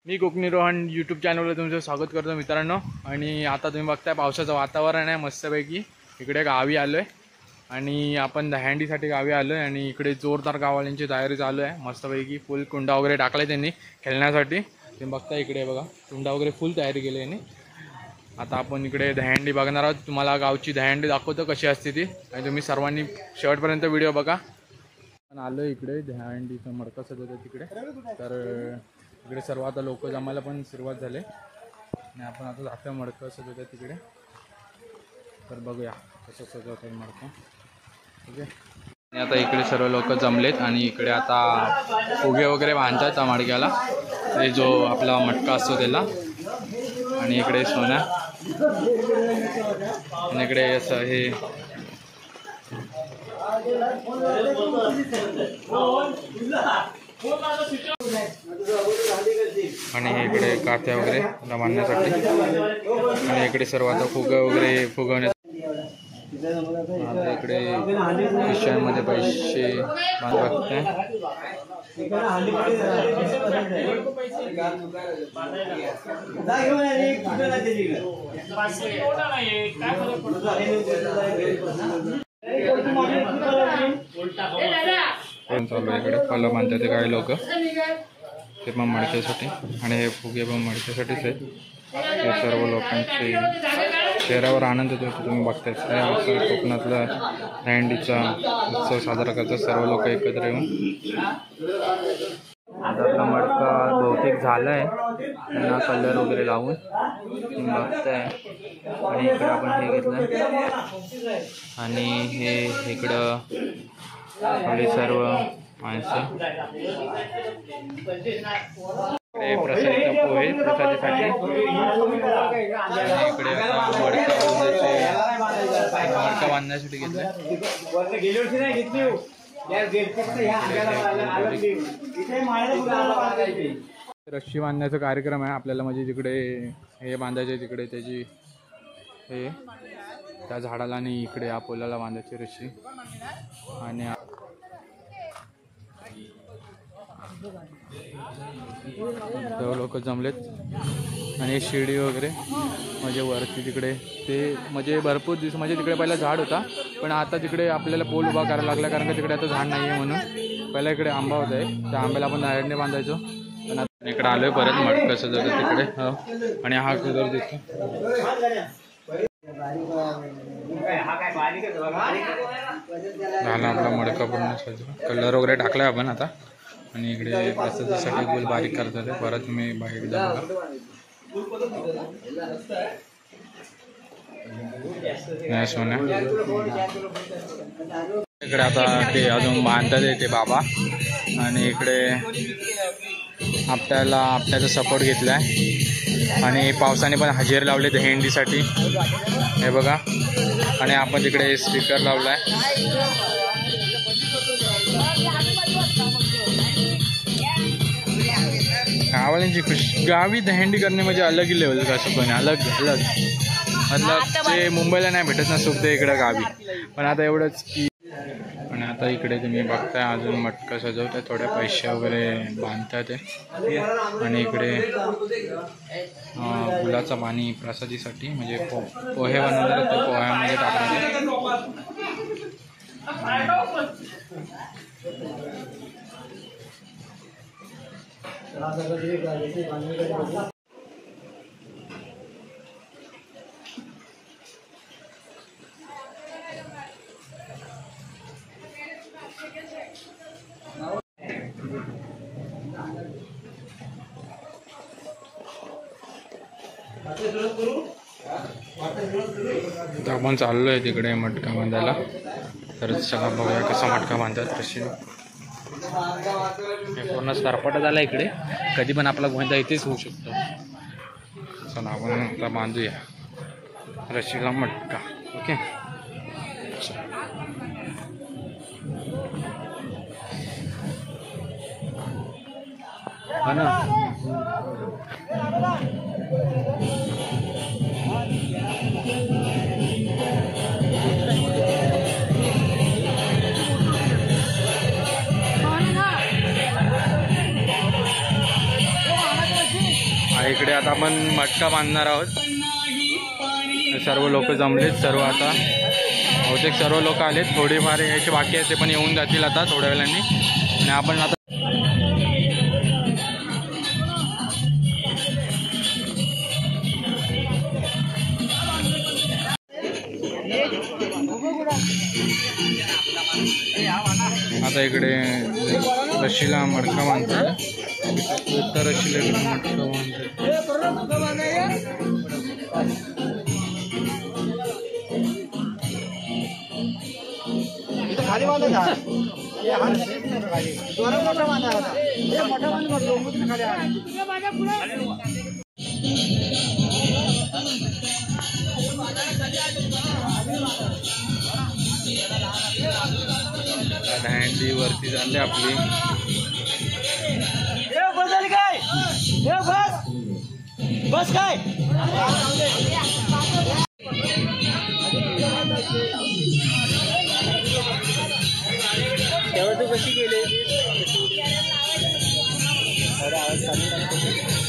मी Konkani Rohan YouTube चॅनलवर तुमचं स्वागत करतो मित्रांनो। आणि आता तुम्ही बघताय पावसाचं वातावरण आहे मस्तपैकी। इकडे गावी आलो आहे आणि आपण दहीहंडीसाठी गावी आलो आहे आणि इकडे जोरदार गाववाल्यांची तयारी चालू आहे मस्तपैकी। फुल कुंडा वगैरे टाकला आहे त्यांनी खेळण्यासाठी। तुम्ही बघताय इकडे बघा कुंडा वगैरे फुल तयारी केली आहे यांनी। आता आपण इकडे दहीहंडी बघणार आहोत। तुम्हाला गावची दहीहंडी दाखवतो कशी असते ती आणि तुम्ही सर्वांनी शेवटपर्यंत व्हिडिओ बघा। आपण आलो इकडे दहीहंडीचा मडका सजवतो तिकडे। तर इकडे सर्व आता लोक जमायला पण सुरुवात झाली आणि आपण आता जातो मडकं सजवतो तिकडे। तर बघूया कसं सजवतात मडकं। ठीक आहे। आणि आता इकडे सर्व लोक जमलेत आणि इकडे आता फुगे वगैरे बांधतात त्या मडक्याला, ते जो आपला मटका असतो त्याला। आणि इकडे सोना आणि इकडे असं हे आणि इकडे काथ्या वगैरे बांधण्यासाठी आणि इकडे सर्व आता फुगा वगैरे फुगवण्यासाठी। इकडे पिशव्यांमध्ये पैसे बांधतात। चालू इकडे फलं बांधतात काही लोक, ते पण मडक्यासाठी आणि हे फुगे पण मडक्यासाठीच आहेत। ते सर्व लोकांचे चेहऱ्यावर आनंद होतो। तुम्ही बघताय असं कोकणातला दहीहंडीचा उत्सव साजरा करतात सर्व लोक एकत्र येऊन। आता मडका बहुतेक झाला आहे त्यांना कलर वगैरे लावून तुम्ही बघताय। आणि इकडे आपण हे घेतलं आणि हे इकडं आपले सर्व माणसं प्रसादीचा पोहे प्रसादीसाठी। इकडे मडका बांधण्यासाठी घेतलं। रस्सी बांधण्याचा कार्यक्रम आहे आपल्याला, म्हणजे जिकडे हे बांधायचे तिकडे त्याची हे त्या झाडाला आणि इकडे या पोलाला बांधायची रस्सी। आणि सर्व लोक जमलेत आणि शिडी वगैरे म्हणजे वरती तिकडे ते म्हणजे भरपूर दिवस म्हणजे तिकडे पहिला झाड होता पण आता तिकडे आपल्याला पोल उभा करायला लागला, कारण का तिकडे आता झाड नाही आहे म्हणून। पहिला इकडे आंबा होता आहे, त्या आंब्याला आपण दहीहंडी बांधायचो पण आता इकडे आलोय परत मडकं सजवतो तिकडे। हो आणि हा कलर दिसतो झाला आपला मडका पूर्ण सजवा, कलर वगैरे टाकलाय आपण आता। आणि इकडे प्रसादासाठी गोल बारीक करतात परत तुम्ही बाहेर बघा। सोन्या इकडे आता ते अजून बांधतात ते बाबा आणि इकडे आपट्याचा सपोर्ट घेतलाय आणि पावसाने पण हजेर लावले दहीहंडीसाठी हे बघा। आणि आपण तिकडे स्पीकर लावलाय। गावाल्यांची गावी दहीहंडी करणे म्हणजे अलग ही लेवल का पण अलग अलग मतलब ते मुंबईला नाही भेटत ना सुख ते इकडं गावी। पण आता एवढंच की आणि आता इकडे तुम्ही बघताय अजून मटका सजवतात, थोडे पैसे वगैरे बांधतात आणि इकडे गुलाचं पाणी प्रसादीसाठी म्हणजे पोहे बनवणार ते पोह्यामध्ये टाकणार। आपण चाललोय तिकडे मटका बांधायला, तर सगळं बघूया कसा मटका बांधतात रशीने। पूर्ण सरपट झाला इकडे, कधी पण आपला गोंधळ इथेच होऊ शकतो। चला आपण आता बांधूया रशीला मटका। ओके हा ना। इकडे आता आपण मटका बांधणार आहोत. सर्व लोक जमलेत. सर्व आता बहुतेक सर्व लोक आलेत. थोडेफार यायचे बाकी आहेत ते पण येऊन जातील आता थोड्या वेळाने. आणि आपण आता इकडे रशीला मडका बांधतात. तर रशीला मडका हँडी वरती झाली आपली. बस काय तू कशी गेली? आवाज चालू